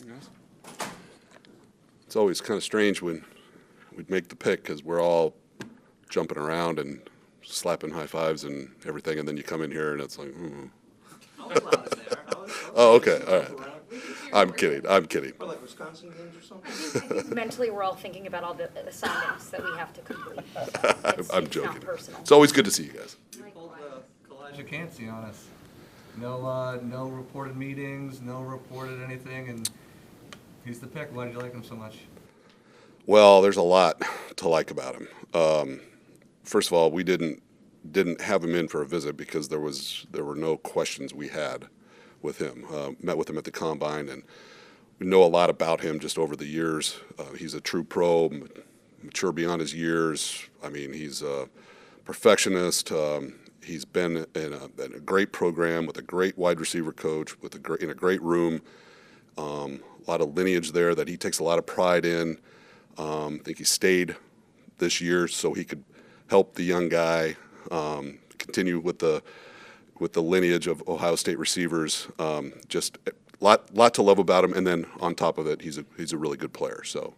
guys. It's always kind of strange when we'd make the pick because we're all jumping around and slapping high fives and everything, and then you come in here and it's like, I was loud in there. Oh, okay, all right. I'm kidding. For like Wisconsin games or something? I think mentally, we're all thinking about all the assignments that we have to complete. I'm It's joking. not personal. It's always good to see you guys. You pulled Kalijah Cansey on us. No reported meetings, no reported anything, and he's the pick. Why did you like him so much? Well, there's a lot to like about him. First of all, we didn't have him in for a visit because there were no questions we had with him. Met with him at the combine, and we know a lot about him just over the years. He's a true pro, mature beyond his years. I mean, he's a perfectionist. He's been in a great program with a great wide receiver coach, in a great room. A lot of lineage there that he takes a lot of pride in. I think he stayed this year so he could help the young guy continue with the lineage of Ohio State receivers. Just a lot to love about him, and then on top of it, he's a really good player. So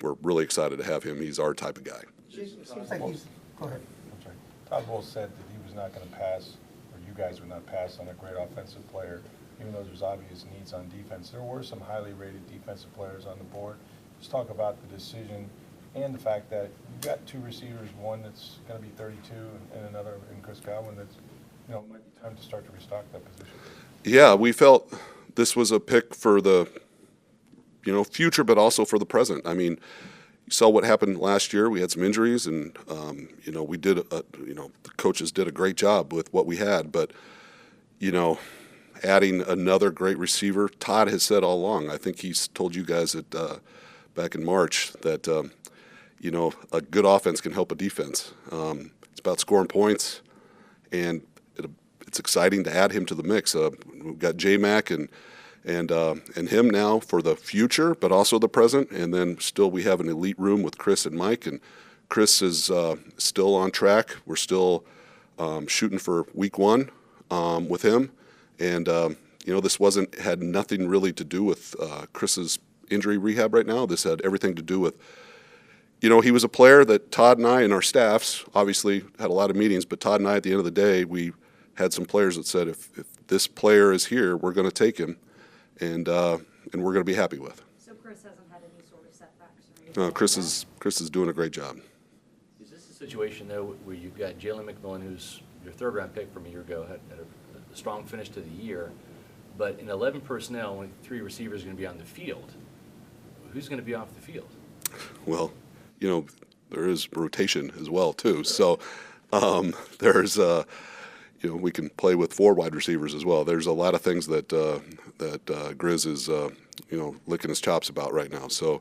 we're really excited to have him. He's our type of guy. It seems like he's. Go ahead. I'm sorry. Todd Bowles said that he was not going to pass, or you guys would not pass on a great offensive player, even though there's obvious needs on defense. There were some highly rated defensive players on the board. Just talk about the decision and the fact that you've got two receivers, one that's going to be 32 and another in Chris Godwin that's, might be time to start to restock that position. Yeah, we felt this was a pick for the, future, but also for the present. I mean, you saw what happened last year. We had some injuries, and we did. The coaches did a great job with what we had, but adding another great receiver. Todd has said all along. I think he's told you guys that back in March that a good offense can help a defense. It's about scoring points, and it's exciting to add him to the mix. We've got J-Mac and him now for the future, but also the present. And then still we have an elite room with Chris and Mike, and Chris is still on track. We're still shooting for week 1 with him, and this had nothing really to do with Chris's injury rehab right now. This had everything to do with. He was a player that Todd and I and our staffs obviously had a lot of meetings, but Todd and I, at the end of the day, we had some players that said, if this player is here, we're going to take him, and we're going to be happy with. So Chris hasn't had any sort of setbacks or anything? No, Chris is doing a great job. Is this a situation, though, where you've got Jalen McMillan, who's your third-round pick from a year ago, had a strong finish to the year, but in 11 personnel, only 3 receivers are going to be on the field. Who's going to be off the field? Well, there is rotation as well too. So there's we can play with 4 wide receivers as well. There's a lot of things that Grizz is licking his chops about right now. So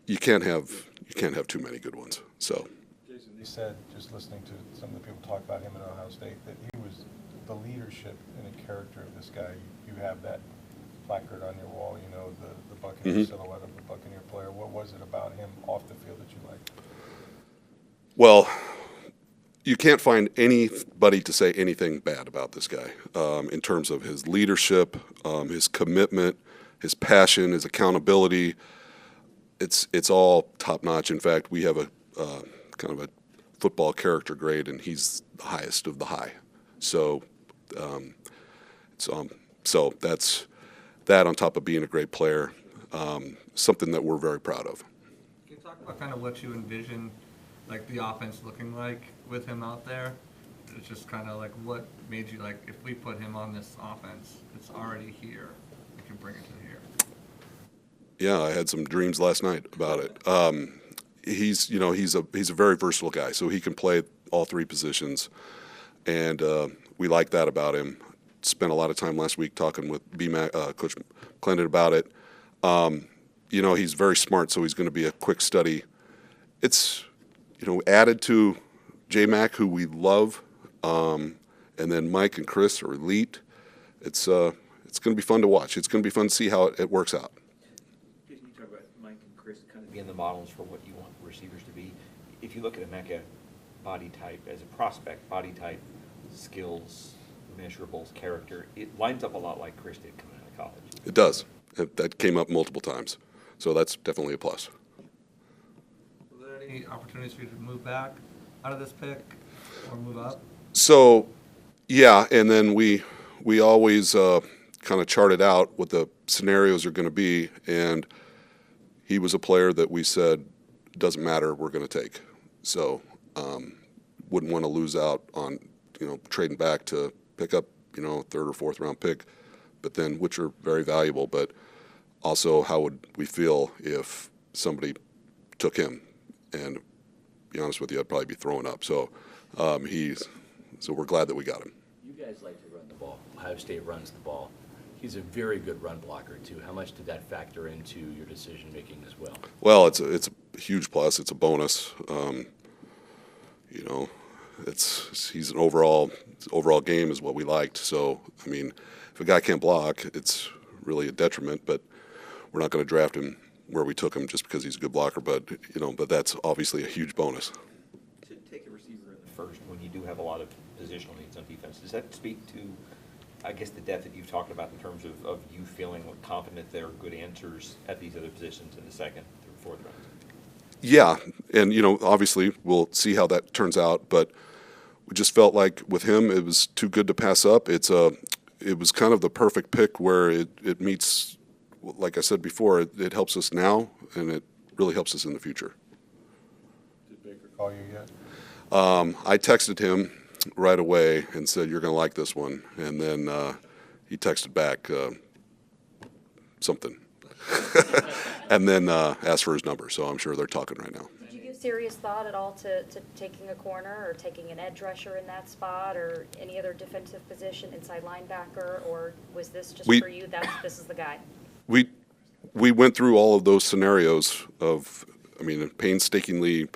you can't have too many good ones. So Jason, they said, just listening to some of the people talk about him at Ohio State, that he was the leadership and the character of this guy. You have that placard on your wall, the Buccaneer silhouette of the Buccaneer player. What was it about him off the field that you liked? Well, you can't find anybody to say anything bad about this guy in terms of his leadership, his commitment, his passion, his accountability. It's all top notch. In fact, we have a kind of a football character grade, and he's the highest of the high. So, so that's that on top of being a great player. Something that we're very proud of. Can you talk about kind of what you envision, like the offense looking like with him out there? It's just kind of like what made you like, if we put him on this offense, it's already here. We can bring it to here. Yeah, I had some dreams last night about it. He's a very versatile guy, so he can play all 3 positions, and we like that about him. Spent a lot of time last week talking with Coach Clendon about it. He's very smart, so he's going to be a quick study. It's, added to J-Mac, who we love, and then Mike and Chris are elite. It's going to be fun to watch. It's going to be fun to see how it works out. Can you talk about Mike and Chris kind of being the models for what you want receivers to be? If you look at Emeka body type as a prospect, body type, skills, measurables, character, it lines up a lot like Chris did coming out of college. It does. That came up multiple times. So that's definitely a plus. Were there any opportunities for you to move back out of this pick or move up? So, yeah, and then we always kind of charted out what the scenarios are going to be, and he was a player that we said, doesn't matter, we're going to take. So, wouldn't want to lose out on, trading back to pick up, third or fourth round pick, but then, which are very valuable, but also how would we feel if somebody took him? And to be honest with you, I'd probably be throwing up. So, so we're glad that we got him. You guys like to run the ball. Ohio State runs the ball. He's a very good run blocker, too. How much did that factor into your decision-making as well? Well, it's a huge plus. It's a bonus. He's an overall game is what we liked. So, I mean, if a guy can't block, it's really a detriment, but we're not going to draft him where we took him just because he's a good blocker, but that's obviously a huge bonus. To take a receiver in the first when you do have a lot of positional needs on defense, does that speak to, I guess, the depth that you've talked about in terms of you feeling confident there are good answers at these other positions in the second through fourth round? Yeah, and obviously we'll see how that turns out, but we just felt like with him it was too good to pass up. It was kind of the perfect pick where it meets, like I said before, it helps us now and it really helps us in the future. Did Baker call you yet? I texted him right away and said, "You're going to like this one," and then he texted back something. And then asked for his number, so I'm sure they're talking right now. Did you give serious thought at all to taking a corner or taking an edge rusher in that spot or any other defensive position, inside linebacker, or was this just for you, this is the guy? We went through all of those scenarios painstakingly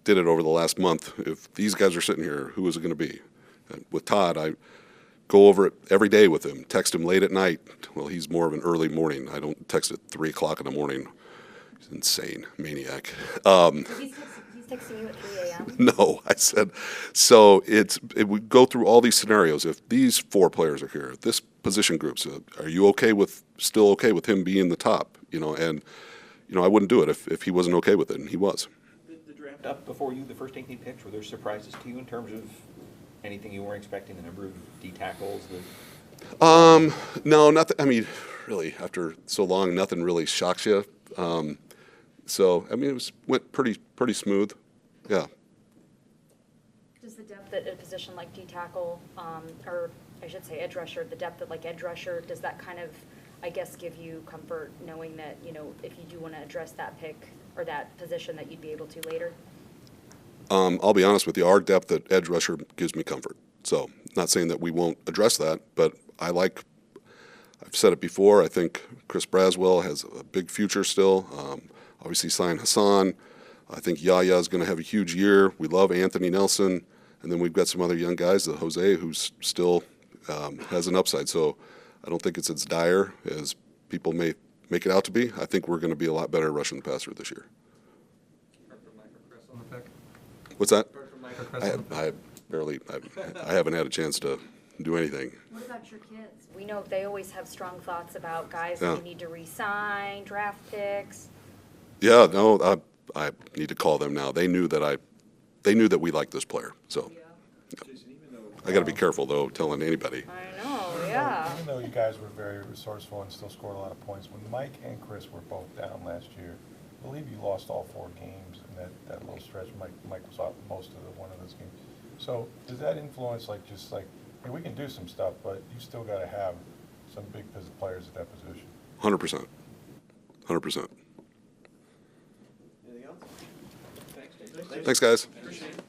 did it over the last month. If these guys are sitting here, who is it going to be? With Todd, I go over it every day with him, text him late at night. Well, he's more of an early morning. I don't text at 3 o'clock in the morning. He's insane, maniac. He's texting you at 3 a.m.? No, I said, so we go through all these scenarios. If these 4 players are here, this position groups, are you still okay with him being the top? And I wouldn't do it if he wasn't okay with it, and he was. The draft up before you, the first 18 picks, were there surprises to you in terms of anything you weren't expecting, the number of D tackles? No, nothing. I mean, really, after so long, nothing really shocks you. It went pretty smooth. Yeah. Does the depth at a position like D tackle, or I should say edge rusher, the depth at like edge rusher, does that kind of, I guess, give you comfort knowing that, if you do want to address that pick or that position that you'd be able to later? I'll be honest with you, our depth at edge rusher gives me comfort. So, not saying that we won't address that, but I've said it before, I think Chris Braswell has a big future still. Obviously signed Hassan. I think Yaya is going to have a huge year. We love Anthony Nelson. And then we've got some other young guys, the Jose, who's still has an upside. So I don't think it's as dire as people may make it out to be. I think we're going to be a lot better rushing the passer this year. Heard from Mike or Chris on the pick? What's that? Heard from Mike or Chris on the pick? I haven't had a chance to do anything. What about your kids? We know they always have strong thoughts about guys Yeah. that you need to re-sign, draft picks. Yeah, no, I need to call them now. They knew that we liked this player. So I got to be careful though, telling anybody. I know, yeah. Even though you guys were very resourceful and still scored a lot of points, when Mike and Chris were both down last year, I believe you lost all 4 games in that little stretch. Mike was out most of one of those games. So does that influence, hey, we can do some stuff, but you still got to have some big players at that position? 100%. 100%. Anything else? Thanks, Thanks, guys. Appreciate it.